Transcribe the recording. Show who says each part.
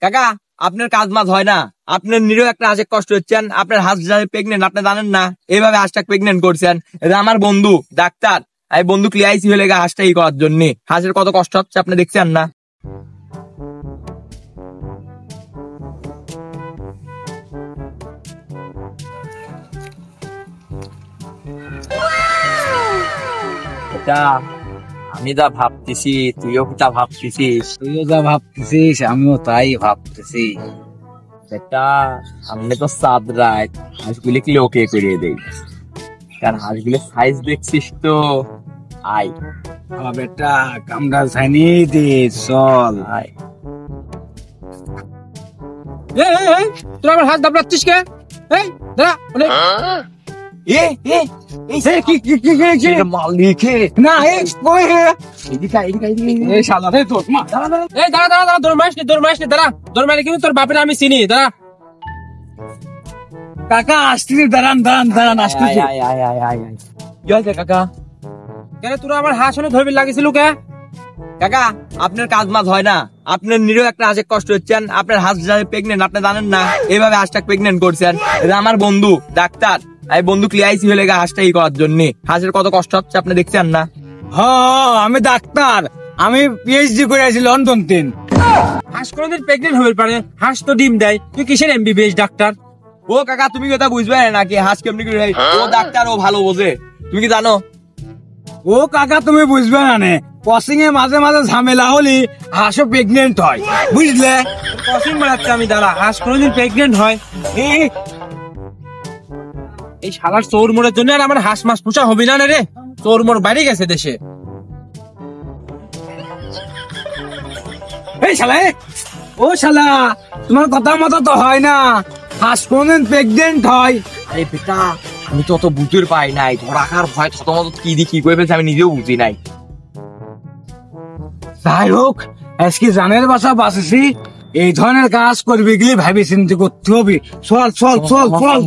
Speaker 1: কাকা আপনার কাজ মাছ হয় না, আপনার নিরীহ একটা হাঁসের কষ্ট হচ্ছেন, আপনার হাঁস প্রেগনেন্ট, আপনি জানেন না, এইভাবে হাঁসটা প্রেগনেন্ট করছেন। এটা আমার বন্ধু ডাক্তার, এই বন্ধু ক্লিয়াইসি হয়ে লেগে হাঁসটা ই করার জন্য। হাঁসের কত কষ্ট হচ্ছে আপনি দেখছেন না? এটা আমি যা ভাবতেছি তুইও তা ভাবতেছিস,
Speaker 2: তুইও যা ভাবতেছিস আমিও তাই ভাবতেছি।
Speaker 1: এটা সামনে তো চাঁদ রাত, হাঁসগুলি কি ওকে করিয়ে দেই, কারণ হাঁসগুলির সাইজ দেখছিস তো। আই
Speaker 2: আমার বেটা কামড়া ছাইনি দে, চল।
Speaker 1: আই
Speaker 3: তোর আমার হাত দাবড়াচ্ছিস কে? এই দাঁড়া,
Speaker 1: এ এ এই মালিকে
Speaker 2: না কই হে
Speaker 1: এদিকে এদিকে এদিকে।
Speaker 2: এই শালা রে তোর মা দাঁড়া দাঁড়া।
Speaker 3: এই দাঁড়া দাঁড়া দাঁড়া, দৌড় মারিস নি, দৌড় মারিস নি, দাঁড়া। দৌড় মারি কিন্তু তোর বাপের আমি চিনি, দাঁড়া।
Speaker 2: কাকা আসছিস, দাঁড়ান দাঁড়ান দাঁড়ান, আসছিস।
Speaker 1: আয় আয় আয় আয় আয়। কি হয়েছে কাকা?
Speaker 3: কেন তোরা আমার হাঁস হলে ধরবি লাগিছিল কে?
Speaker 1: কাকা আপনার কাজ মাছ হয় না, আপনার নিরীহ একটা হাঁসের কষ্ট হচ্ছেন, আপনার হাঁস প্রেগনেন্ট, আপনি জানেন না, এইভাবে হাঁসটা প্রেগনেন্ট করছেন। এটা আমার বন্ধু ডাক্তার, এই বন্ধু ক্লিয়াইসি হয়ে লেগে হাঁসটা ই করার জন্য। হাঁসের কত কষ্ট হচ্ছে আপনি দেখছেন না?
Speaker 2: আমি ডাক্তার, আমি পিএইচডি করে আছি লন্ডন তিন।
Speaker 3: হাঁস কোনোদিন প্রেগনেন্ট হতে পারে? হাঁস তো ডিম দেয়। তুই কিসের এমবিবিএস ডাক্তার?
Speaker 1: ও কাকা তুমি কথা বুঝবে না নাকি? হাঁস কেমনি করে হয়? ও ডাক্তার, ও ভালো বোঝে, তুমি কি জানো?
Speaker 2: ও কাকা তুমি বুঝবে না নে, ক্রসিং এ মাঝে মাঝে ঝামেলা হলি হাঁসও প্রেগনেন্ট হয়, বুঝলে?
Speaker 3: কসিং মারাচ্ছে আমি, দাঁড়া। হাঁস কোনোদিন প্রেগনেন্ট হয়? এই শালার চোর মোড়ের জন্য আর আমার হাঁস মাস পোষা হবে না রে। চোর মোড় বাইরে গেছে দেশে।
Speaker 2: এই শালা ও শালা, তোমার কথা মতো তো হয় না, হাঁস কোনদিন প্রেগনেন্ট হয়?
Speaker 1: আরে বেটা আমি তো অত বুঝতে পাই নাই, ধরাকার ভয় তত মতো কি দিয়ে কি করে ফেলছে আমি নিজেও বুঝি নাই।
Speaker 2: যাই হোক, আজকে জানের বাসা বাঁচেছি, এই ধরনের কাজ করবি গেলে ভাবি চিন্তা করতে হবে। চল চল চল চল।